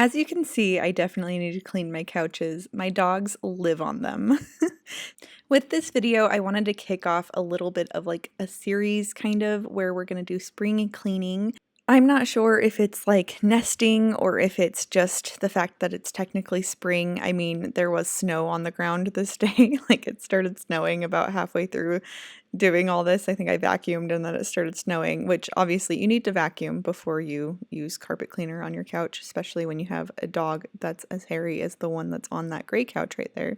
As you can see, I definitely need to clean my couches. My dogs live on them. With this video, I wanted to kick off a little bit of like a series kind of where we're going to do spring cleaning. I'm not sure if it's like nesting or if it's just the fact that it's technically spring. I mean, there was snow on the ground this day. Like it started snowing about halfway through doing all this. I think I vacuumed and then it started snowing, which obviously you need to vacuum before you use carpet cleaner on your couch, especially when you have a dog that's as hairy as the one that's on that gray couch right there.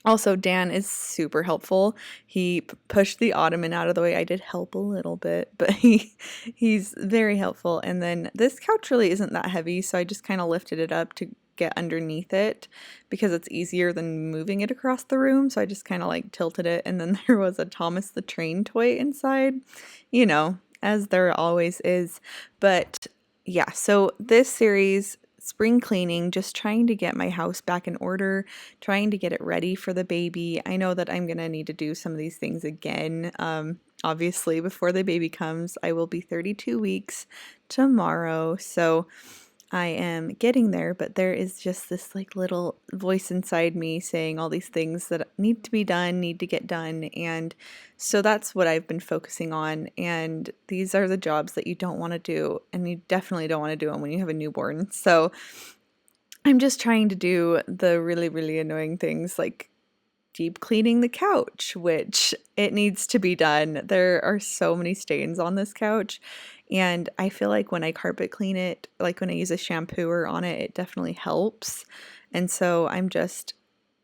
Also, Dan is super helpful. He pushed the ottoman out of the way. I did help a little bit, but he's very helpful. And then this couch really isn't that heavy, so I just kind of lifted it up to get underneath it because it's easier than moving it across the room. So I just kind of like tilted it, and then there was a Thomas the Train toy inside, you know, as there always is. But yeah, so this series, spring cleaning, just trying to get my house back in order, trying to get it ready for the baby. I know that I'm gonna need to do some of these things again. Obviously, before the baby comes, I will be 32 weeks tomorrow, so I am getting there, but there is just this like little voice inside me saying all these things that need to be done, need to get done, and so that's what I've been focusing on. And these are the jobs that you don't want to do, and you definitely don't want to do them when you have a newborn. So I'm just trying to do the really, really annoying things like deep cleaning the couch, which it needs to be done. There are so many stains on this couch, and I feel like when I carpet clean it, like when I use a shampooer on it, it definitely helps. And so I'm just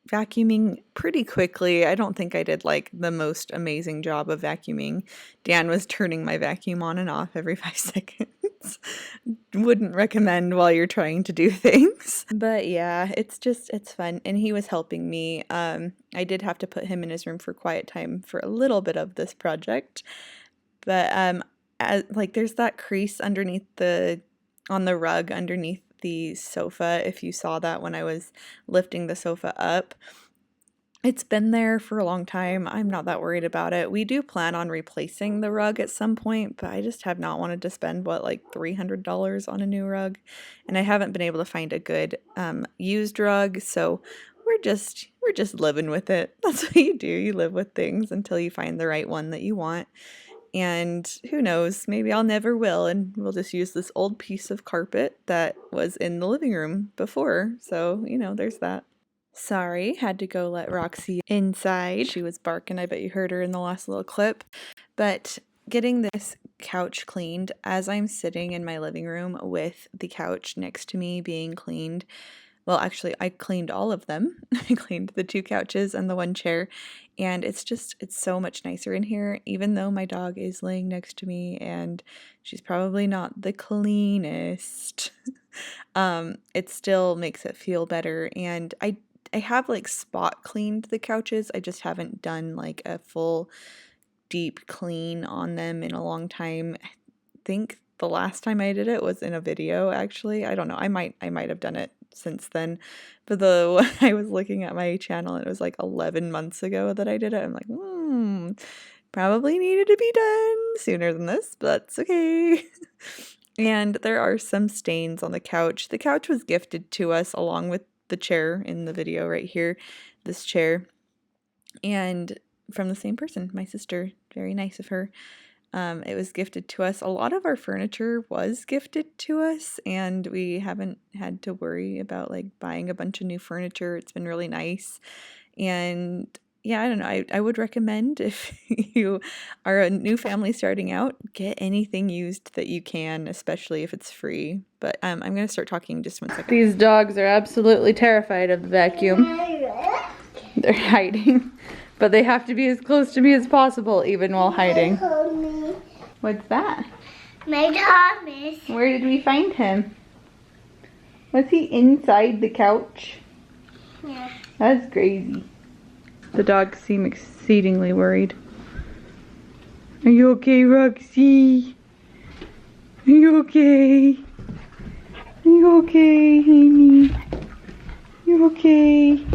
vacuuming pretty quickly. I don't think I did like the most amazing job of vacuuming. Dan was turning my vacuum on and off every 5 seconds. Wouldn't recommend while you're trying to do things. But yeah, it's fun. And he was helping me. I did have to put him in his room for quiet time for a little bit of this project. But like there's that crease underneath on the rug underneath the sofa, if you saw that when I was lifting the sofa up. It's been there for a long time. I'm not that worried about it. We do plan on replacing the rug at some point, but I just have not wanted to spend like $300 on a new rug, and I haven't been able to find a good used rug, so we're just living with it. That's what you do. You live with things until you find the right one that you want. And who knows, maybe I'll never will, and we'll just use this old piece of carpet that was in the living room before. So, you know, there's that. Sorry, had to go let Roxy inside. She was barking. I bet you heard her in the last little clip. But getting this couch cleaned as I'm sitting in my living room with the couch next to me being cleaned. Well, actually, I cleaned all of them. I cleaned the 2 couches and the 1 chair, and it's so much nicer in here, even though my dog is laying next to me and she's probably not the cleanest. It still makes it feel better, and I have like spot cleaned the couches. I just haven't done like a full deep clean on them in a long time. I think the last time I did it was in a video, actually. I don't know. I might have done it since then, but I was looking at my channel and it was like 11 months ago that I did it. I'm like, probably needed to be done sooner than this, but that's okay. And there are some stains on the couch. The couch was gifted to us along with the chair in the video right here, this chair, and from the same person, my sister. Very nice of her. It was gifted to us. A lot of our furniture was gifted to us, and we haven't had to worry about like buying a bunch of new furniture. It's been really nice. And yeah, I don't know. I would recommend, if you are a new family starting out, get anything used that you can, especially if it's free. But I'm going to start talking in just 1 second. These dogs are absolutely terrified of the vacuum. They're hiding. But they have to be as close to me as possible, even while hiding. What's that? My Thomas. Where did we find him? Was he inside the couch? Yeah. That's crazy. The dogs seem exceedingly worried. Are you okay, Roxy? Are you okay? Are you okay, honey? You okay?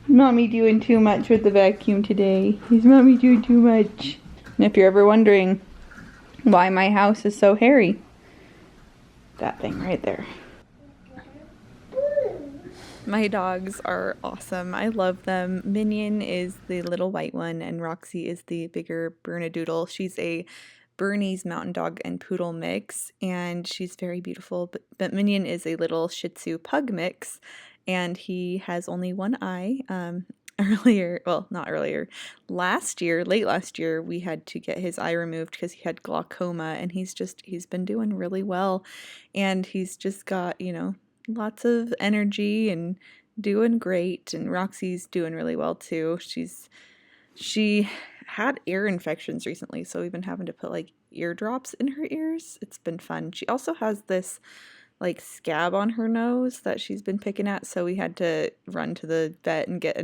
Mommy doing too much with the vacuum today. Is Mommy doing too much? And if you're ever wondering why my house is so hairy, that thing right there. My dogs are awesome. I love them. Minion is the little white one, and Roxy is the bigger Bernedoodle. She's a Bernese Mountain Dog and Poodle mix, and she's very beautiful. But Minion is a little Shih Tzu Pug mix, and he has only one eye. Not earlier, last year, late last year, we had to get his eye removed because he had glaucoma, and he's been doing really well, and he's just got, lots of energy and doing great. And Roxy's doing really well too. She had ear infections recently, so we've been having to put like eardrops in her ears. It's been fun. She also has this like scab on her nose that she's been picking at, so we had to run to the vet and get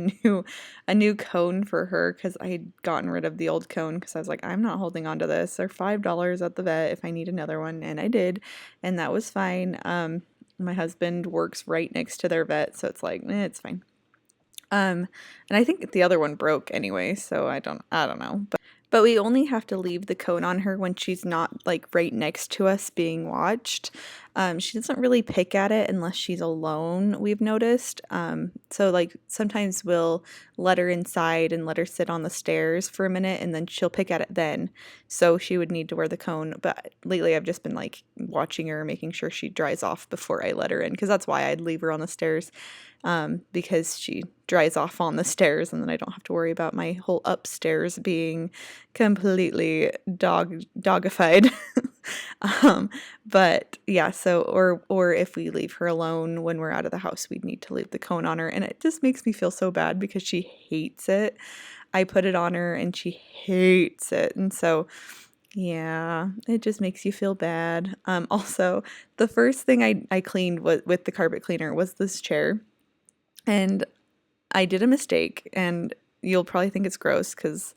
a new cone for her because I had gotten rid of the old cone because I was like, I'm not holding on to this. They're $5 at the vet if I need another one, and I did, and that was fine. My husband works right next to their vet, so it's like, it's fine. And I think the other one broke anyway, so I don't know. But we only have to leave the cone on her when she's not like right next to us being watched. She doesn't really pick at it unless she's alone, we've noticed. So like sometimes we'll let her inside and let her sit on the stairs for a minute, and then she'll pick at it then. So she would need to wear the cone. But lately I've just been like watching her, making sure she dries off before I let her in, because that's why I'd leave her on the stairs. Because she dries off on the stairs, and then I don't have to worry about my whole upstairs being completely dogified. But yeah, so or if we leave her alone when we're out of the house, we'd need to leave the cone on her, and it just makes me feel so bad because she hates it. I put it on her and she hates it, and so yeah, it just makes you feel bad. Also, the first thing I cleaned with the carpet cleaner was this chair. And I did a mistake, and you'll probably think it's gross because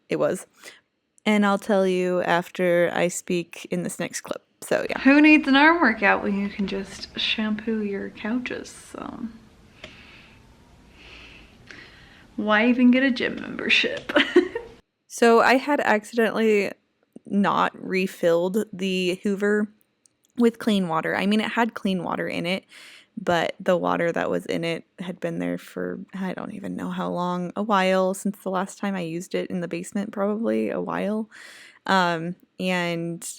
it was. And I'll tell you after I speak in this next clip. So yeah. Who needs an arm workout when you can just shampoo your couches? So why even get a gym membership? So I had accidentally not refilled the Hoover with clean water. I mean, it had clean water in it, but the water that was in it had been there for, I don't even know how long, a while, since the last time I used it in the basement, probably a while. And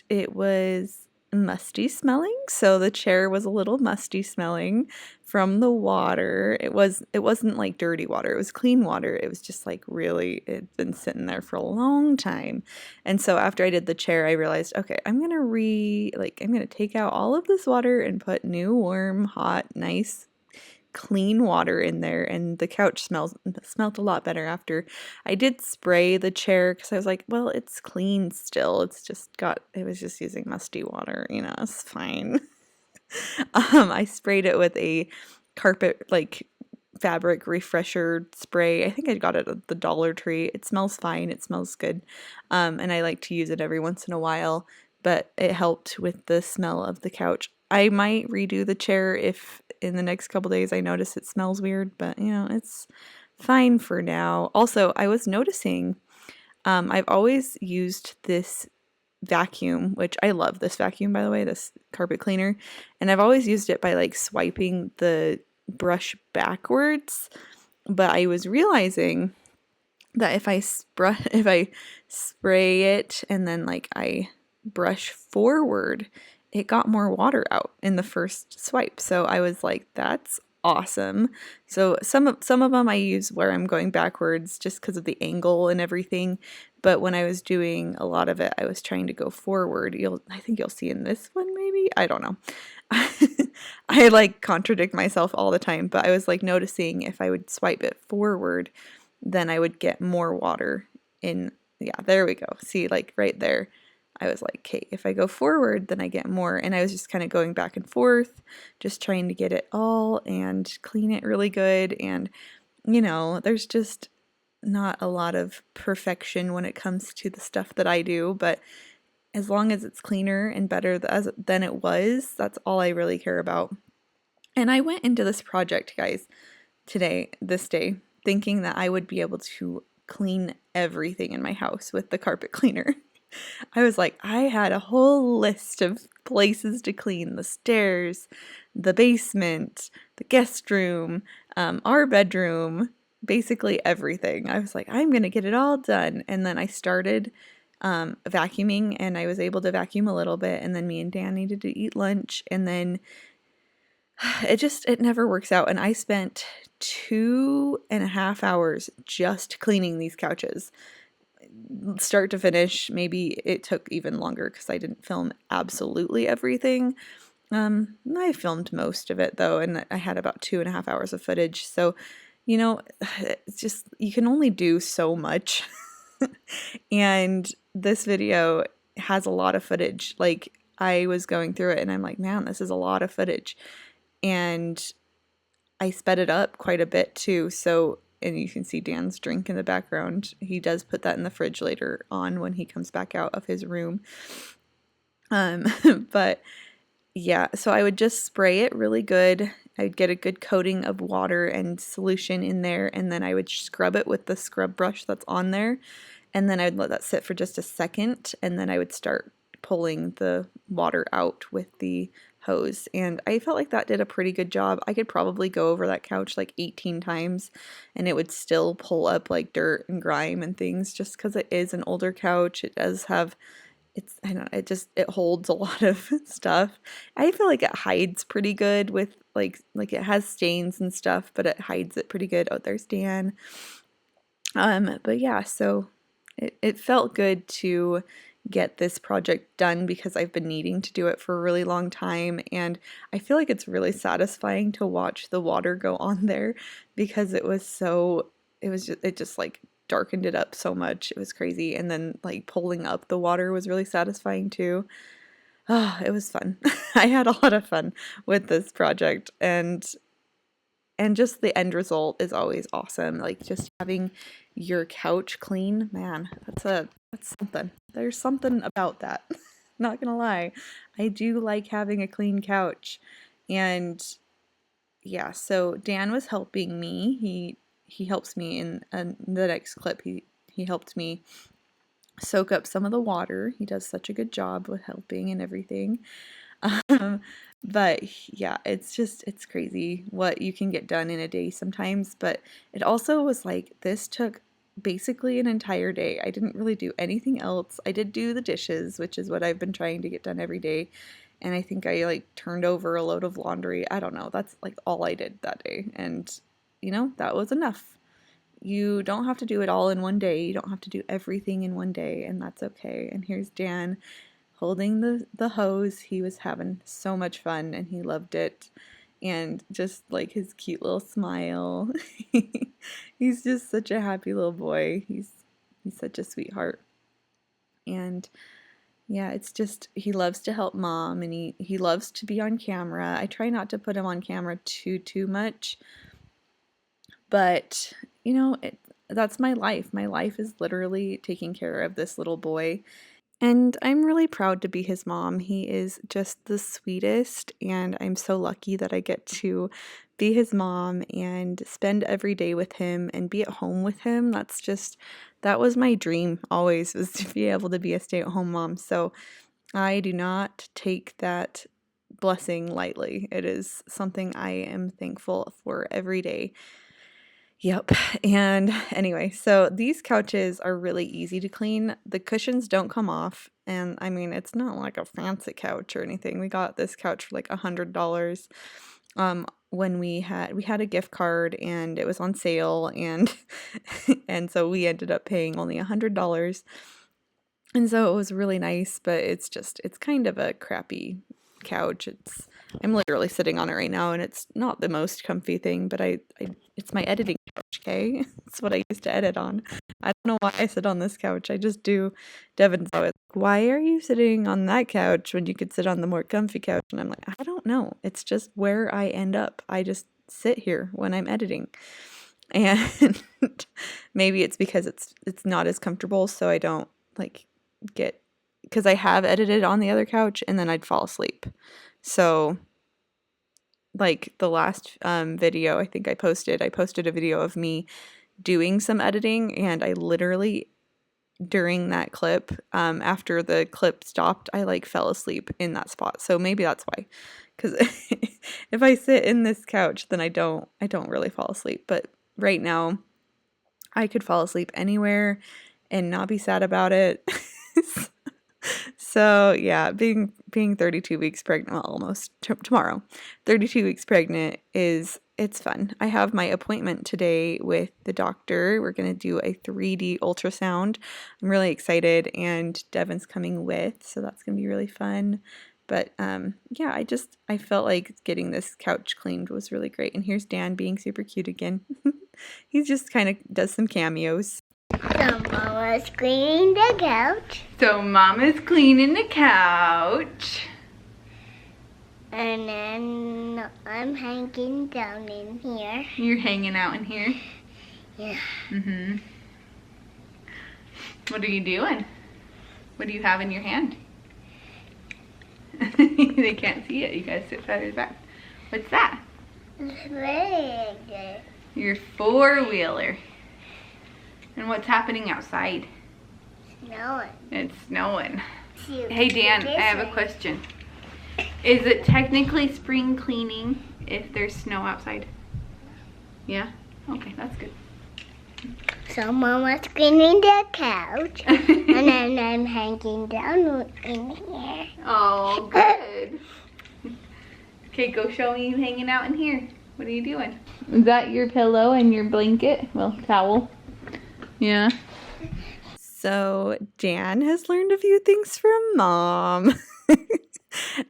it was musty smelling, so the chair was a little musty smelling from the water. It wasn't like dirty water, it was clean water. It was just like really, it'd been sitting there for a long time. And so after I did the chair, I realized, okay, I'm gonna take out all of this water and put new, warm, hot, nice, clean water in there. And the couch smelled a lot better after. I did spray the chair because I was like, well, it's clean still. It was just using musty water, it's fine. I sprayed it with a carpet like fabric refresher spray. I think I got it at the Dollar Tree. It smells fine. It smells good. And I like to use it every once in a while, but it helped with the smell of the couch. I might redo the chair if in the next couple days I notice it smells weird, but it's fine for now. Also, I was noticing I've always used this vacuum, which I love this vacuum, by the way, this carpet cleaner, and I've always used it by like swiping the brush backwards, but I was realizing that if I spray it and then like I brush forward, it got more water out in the first swipe. So I was like, that's awesome. So some of them I use where I'm going backwards just because of the angle and everything. But when I was doing a lot of it, I was trying to go forward. I think you'll see in this one, maybe. I don't know. I like contradict myself all the time, but I was like noticing if I would swipe it forward, then I would get more water in. Yeah, there we go. See, like right there. I was like, okay, if I go forward, then I get more. And I was just kind of going back and forth, just trying to get it all and clean it really good. And, there's just not a lot of perfection when it comes to the stuff that I do. But as long as it's cleaner and better than it was, that's all I really care about. And I went into this project, guys, this day, thinking that I would be able to clean everything in my house with the carpet cleaner. I was like, I had a whole list of places to clean: the stairs, the basement, the guest room, our bedroom, basically everything. I was like, I'm gonna get it all done. And then I started vacuuming, and I was able to vacuum a little bit. And then me and Dan needed to eat lunch. And then it never works out. And I spent 2.5 hours just cleaning these couches, start to finish. Maybe it took even longer because I didn't film absolutely everything. I filmed most of it though, and I had about 2.5 hours of footage. So, it's just, you can only do so much. And this video has a lot of footage. Like, I was going through it and I'm like, man, this is a lot of footage. And I sped it up quite a bit too. So, and you can see Dan's drink in the background. He does put that in the fridge later on when he comes back out of his room. But yeah, so I would just spray it really good. I'd get a good coating of water and solution in there, and then I would scrub it with the scrub brush that's on there. And then I would let that sit for just a second, and then I would start pulling the water out with the hose. And I felt like that did a pretty good job. I could probably go over that couch like 18 times and it would still pull up like dirt and grime and things, just because it is an older couch. It does have, I don't know, it holds a lot of stuff. I feel like it hides pretty good with like it has stains and stuff, but it hides it pretty good. Oh, there's Dan. But yeah, so it felt good to get this project done because I've been needing to do it for a really long time, and I feel like it's really satisfying to watch the water go on there because it just like darkened it up so much. It was crazy. And then like pulling up the water was really satisfying too. Oh, it was fun. I had a lot of fun with this project, and just the end result is always awesome. Like, just having your couch clean, man, that's something. There's something about that. Not gonna lie. I do like having a clean couch. And yeah, so Dan was helping me. He helps me in the next clip. He helped me soak up some of the water. He does such a good job with helping and everything. Um, but yeah, it's crazy what you can get done in a day sometimes. But it also was like, this took basically an entire day. I didn't really do anything else. I did do the dishes, which is what I've been trying to get done every day. And I think I like turned over a load of laundry. I don't know. That's like all I did that day. And that was enough. You don't have to do it all in one day. You don't have to do everything in one day, and that's okay. And here's Dan holding the hose. He was having so much fun and he loved it. And just like his cute little smile. He's just such a happy little boy. He's such a sweetheart. And yeah, it's just, he loves to help mom, and he loves to be on camera. I try not to put him on camera too much. But, that's my life. My life is literally taking care of this little boy. And I'm really proud to be his mom. He is just the sweetest, and I'm so lucky that I get to be his mom and spend every day with him and be at home with him. That was my dream always, was to be able to be a stay-at-home mom. So I do not take that blessing lightly. It is something I am thankful for every day. Yep. And anyway, so these couches are really easy to clean. The cushions don't come off. And I mean, it's not like a fancy couch or anything. We got this couch for like $100 when we had a gift card and it was on sale, and and so we ended up paying only $100. And so it was really nice, but it's kind of a crappy couch. I'm literally sitting on it right now, and it's not the most comfy thing, but it's my editing couch, okay? It's what I used to edit on. I don't know why I sit on this couch. I just do. Devin's always like, why are you sitting on that couch when you could sit on the more comfy couch? And I'm like, I don't know. It's just where I end up. I just sit here when I'm editing. And maybe it's because it's not as comfortable, so I don't like because I have edited on the other couch and then I'd fall asleep. So like the last video I think I posted a video of me doing some editing, and I literally during that clip. After the clip stopped, I like fell asleep in that spot. So maybe that's why. Because if I sit in this couch, then I don't really fall asleep. But right now, I could fall asleep anywhere and not be sad about it. So yeah, being 32 weeks pregnant, well, almost tomorrow, 32 weeks pregnant it's fun. I have my appointment today with the doctor. We're gonna do a 3D ultrasound. I'm really excited, and Devin's coming with, so that's gonna be really fun. But yeah, I felt like getting this couch cleaned was really great. And here's Dan being super cute again. He just kind of does some cameos. So Mama's cleaning the couch. So Mama's cleaning the couch. And then I'm hanging down in here. You're hanging out in here? Yeah. Mm-hmm. What are you doing? What do you have in your hand? They can't see it. You guys sit farther back. What's that? It's very good. Your four-wheeler. And what's happening outside? Snowing. It's snowing. Cute. Hey Dan, I have a question. Is it technically spring cleaning if there's snow outside? Yeah? Okay, that's good. So Mama's cleaning the couch. And then I'm hanging down in here. Oh, good. Okay, go show me you hanging out in here. What are you doing? Is that your pillow and your blanket? Well, towel. Yeah. So Dan has learned a few things from Mom.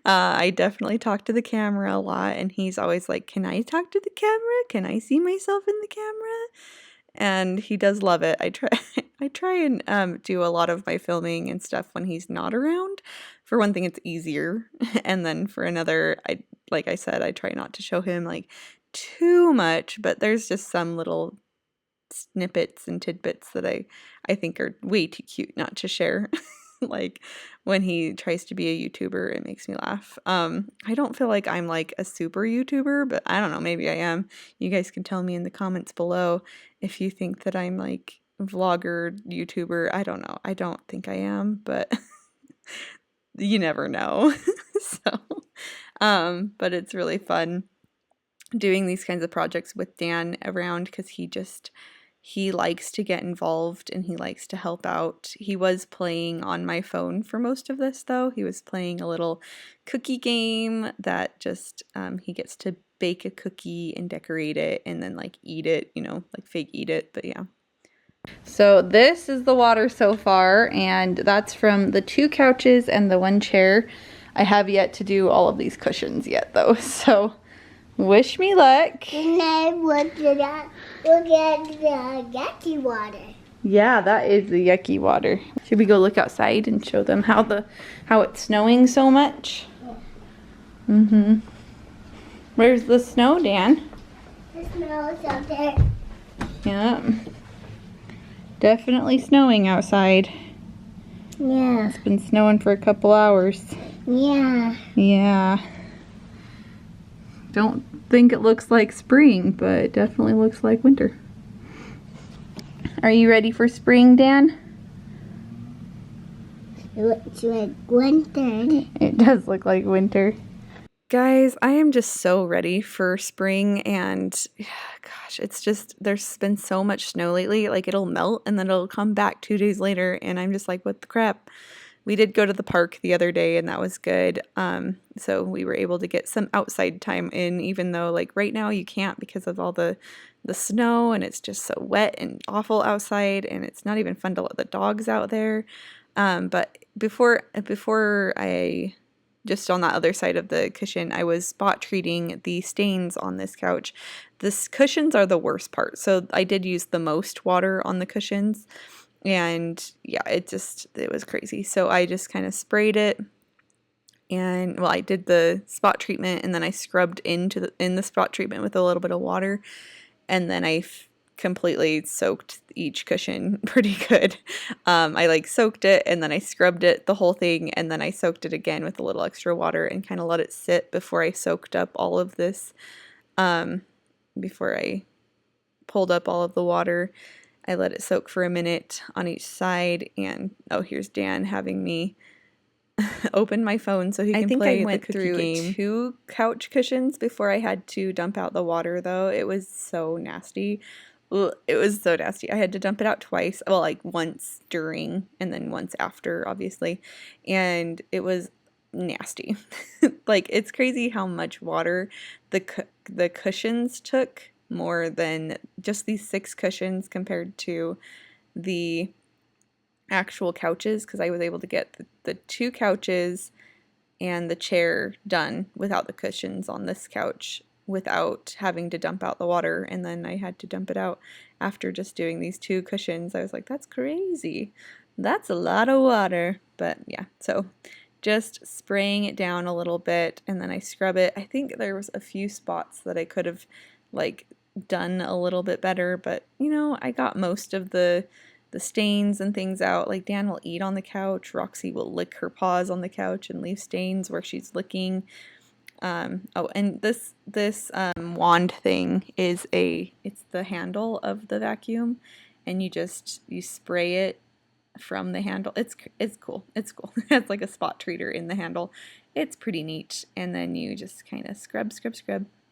I definitely talk to the camera a lot, and he's always like, "Can I talk to the camera? Can I see myself in the camera?" And he does love it. I try and do a lot of my filming and stuff when he's not around. For one thing, it's easier, and then for another, like I said, I try not to show him like too much, but there's just some little snippets and tidbits that I think are way too cute not to share. Like when he tries to be a YouTuber, it makes me laugh. I don't feel like I'm like a super YouTuber, but I don't know, maybe I am. You guys can tell me in the comments below if you think that I'm like vlogger, YouTuber. I don't know. I don't think I am, but you never know. So, but it's really fun doing these kinds of projects with Dan around, because he likes to get involved and he likes to help out. He was playing on my phone for most of this, though. He was playing a little cookie game that just, he gets to bake a cookie and decorate it and then like eat it, like fake eat it, but yeah. So this is the water so far, and that's from the 2 couches and the 1 chair. I have yet to do all of these cushions yet, though, so wish me luck. And then look at the yucky water. Yeah, that is the yucky water. Should we go look outside and show them how it's snowing so much? Mm-hmm. Where's the snow, Dan? The snow is up there. Yeah. Definitely snowing outside. Yeah. It's been snowing for a couple hours. Yeah. Yeah. Don't think it looks like spring, but it definitely looks like winter. Are you ready for spring, Dan? It looks like winter. It does look like winter. Guys, I am just so ready for spring, and gosh, it's just, there's been so much snow lately. Like, it'll melt and then it'll come back 2 days later, and I'm just like, what the crap? We did go to the park the other day, and that was good. So we were able to get some outside time in, even though like right now you can't because of all the snow, and it's just so wet and awful outside, and it's not even fun to let the dogs out there. But before I, just on that other side of the cushion, I was spot treating the stains on this couch. This cushions are the worst part, so I did use the most water on the cushions. And yeah, it was crazy. So I just kind of sprayed it, and well, I did the spot treatment, and then I scrubbed in the spot treatment with a little bit of water, and then I completely soaked each cushion pretty good. I like soaked it, and then I scrubbed it, the whole thing, and then I soaked it again with a little extra water and kind of let it sit before I soaked up all of this, before I pulled up all of the water. I let it soak for a minute on each side, and oh, here's Dan having me open my phone so he can play the cookie game. I went through 2 couch cushions before I had to dump out the water, though. It was so nasty. Ugh, it was so nasty. I had to dump it out twice. Well, like once during and then once after, obviously. And it was nasty. Like, it's crazy how much water the cushions took, more than just these 6 cushions compared to the actual couches, because I was able to get the 2 couches and the chair done without the cushions on this couch without having to dump out the water, and then I had to dump it out after just doing these 2 cushions. I was like, that's crazy. That's a lot of water. But yeah, so just spraying it down a little bit, and then I scrub it. I think there was a few spots that I could have like done a little bit better, but you know, I got most of the stains and things out. Like, Dan will eat on the couch. Roxy will lick her paws on the couch and leave stains where she's licking. Oh, and this wand thing is it's the handle of the vacuum, and you spray it from the handle. It's cool. It's cool. It's like a spot treater in the handle. It's pretty neat. And then you just kind of scrub.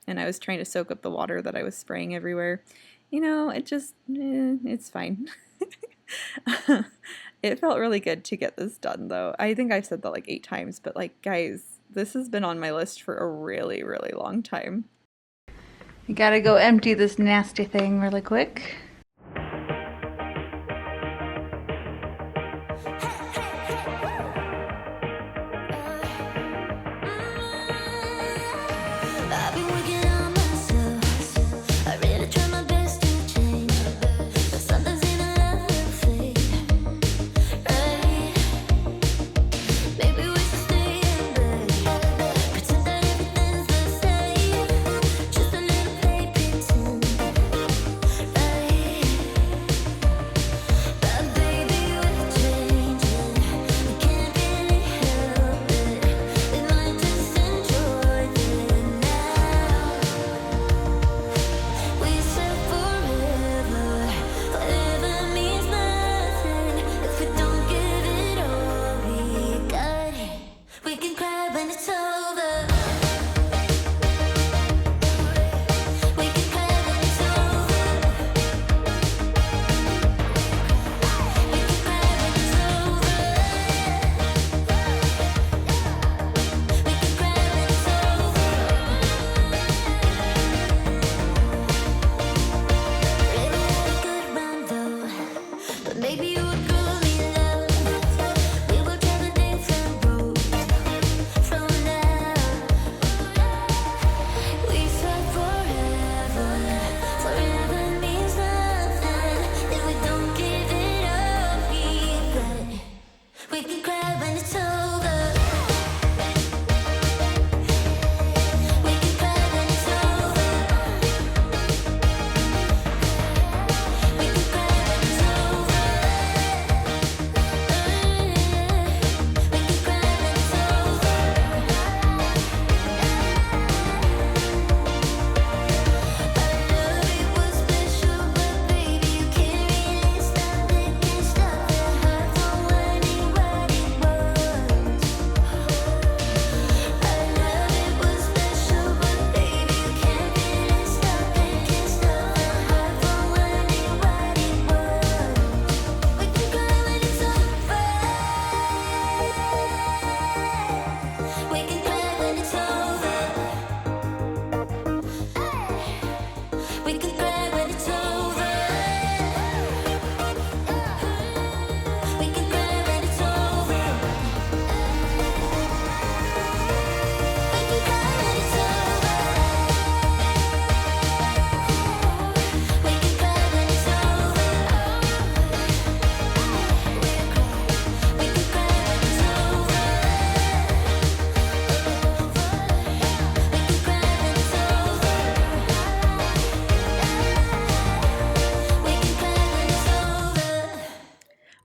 And I was trying to soak up the water that I was spraying everywhere. You know, it's fine. It felt really good to get this done, though. I think I've said that like 8 times, but like, guys, this has been on my list for a really, really long time. You gotta go empty this nasty thing really quick.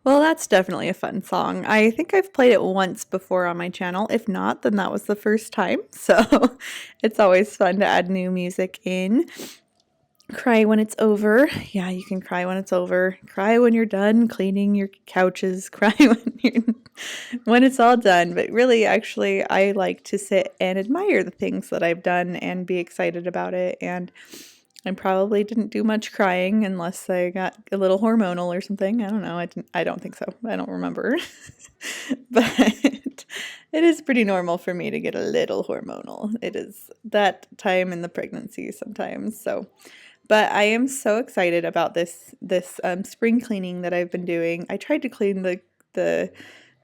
Well, that's definitely a fun song. I think I've played it once before on my channel. If not, then that was the first time. So it's always fun to add new music in. cry when it's over. Yeah, you can cry when it's over. Cry when you're done cleaning your couches. Cry when it's all done. But really, actually, I like to sit and admire the things that I've done and be excited about it. And I probably didn't do much crying unless I got a little hormonal or something. I don't know. I don't think so. I don't remember. But it is pretty normal for me to get a little hormonal. It is that time in the pregnancy sometimes. So, but I am so excited about this spring cleaning that I've been doing. I tried to clean the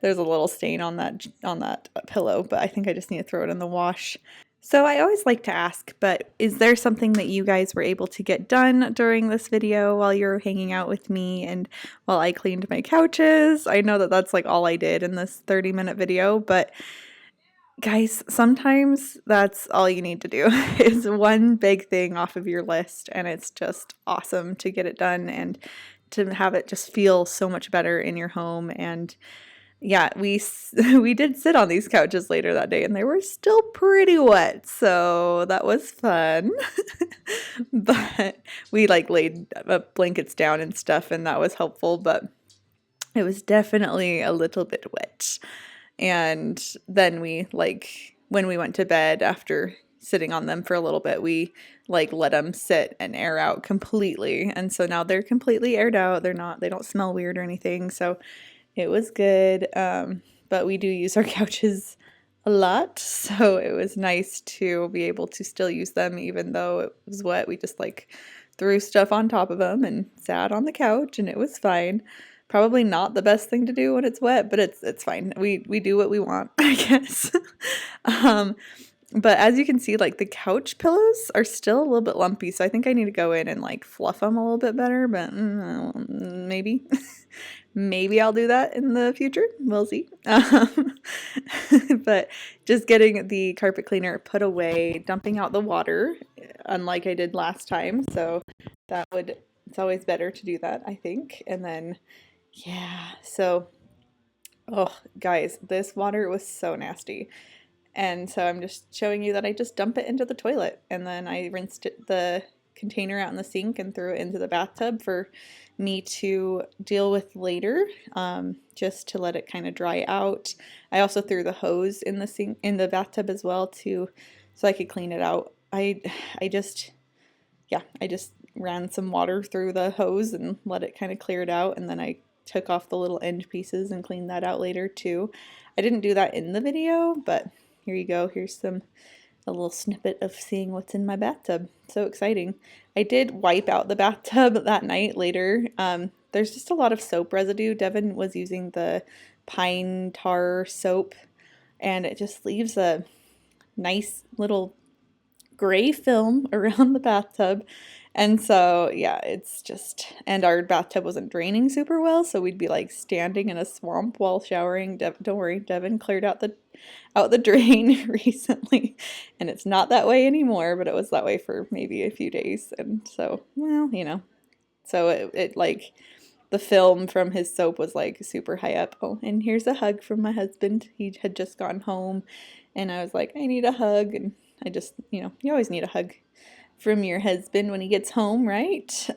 there's a little stain on that pillow, but I think I just need to throw it in the wash. So I always like to ask, but is there something that you guys were able to get done during this video while you're hanging out with me and while I cleaned my couches? I know that that's like all I did in this 30-minute video, but guys, sometimes that's all you need to do is one big thing off of your list, and it's just awesome to get it done and to have it just feel so much better in your home. And yeah, we did sit on these couches later that day and they were still pretty wet, so that was fun. But we like laid blankets down and stuff and that was helpful, but it was definitely a little bit wet. And then we when we went to bed after sitting on them for a little bit, we let them sit and air out completely. And so now they're completely aired out. They don't smell weird or anything. So it was good, but we do use our couches a lot, so it was nice to be able to still use them even though it was wet. We just threw stuff on top of them and sat on the couch, and it was fine. Probably not the best thing to do when it's wet, but it's fine. We do what we want, I guess. But as you can see, the couch pillows are still a little bit lumpy, so I think I need to go in and fluff them a little bit better, but maybe. Maybe I'll do that in the future. We'll see. But just getting the carpet cleaner put away, dumping out the water, unlike I did last time. So it's always better to do that, I think. And then, yeah, so, oh, guys, this water was so nasty. And so I'm just showing you that I just dump it into the toilet. And then I rinsed the container out in the sink and threw it into the bathtub for me to deal with later, just to let it kind of dry out. I also threw the hose in the bathtub as well too, so I could clean it out. I just ran some water through the hose and let it kind of clear it out, and then I took off the little end pieces and cleaned that out later too. I didn't do that in the video, but here you go. Here's a little snippet of seeing what's in my bathtub. So exciting. I did wipe out the bathtub that night later. There's just a lot of soap residue. Devin was using the pine tar soap, and it just leaves a nice little gray film around the bathtub. And so, yeah, and our bathtub wasn't draining super well, so we'd be standing in a swamp while showering. Don't worry, Devin cleared out the drain recently, and it's not that way anymore, but it was that way for maybe a few days. And so, well, so it the film from his soap was super high up. Oh, and here's a hug from my husband. He had just gone home, and I was like, I need a hug, and I just, you always need a hug from your husband when he gets home, right?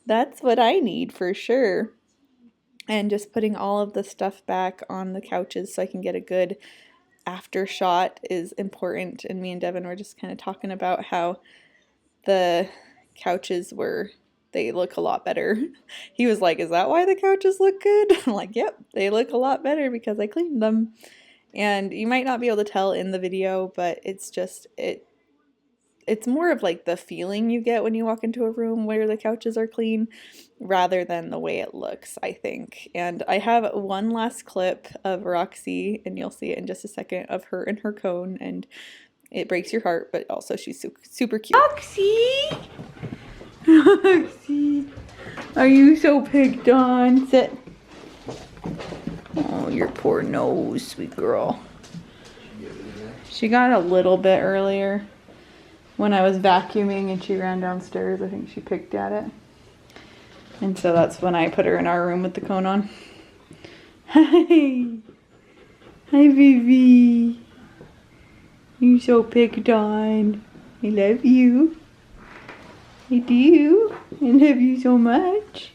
That's what I need for sure. And just putting all of the stuff back on the couches so I can get a good after shot is important. And me and Devin were just kind of talking about how the couches they look a lot better. He was like, is that why the couches look good? I'm like, yep, they look a lot better because I cleaned them. And you might not be able to tell in the video, but it's more of the feeling you get when you walk into a room where the couches are clean rather than the way it looks, I think. And I have one last clip of Roxy, and you'll see it in just a second, of her and her cone, and it breaks your heart, but also she's super cute. Roxy! Roxy! Are you so picked on? Sit. Oh, your poor nose, sweet girl. She got a little bit earlier. When I was vacuuming and she ran downstairs, I think she picked at it. And so that's when I put her in our room with the cone on. Hi! Hi, baby! You're so picked on. I love you. I do. I love you so much.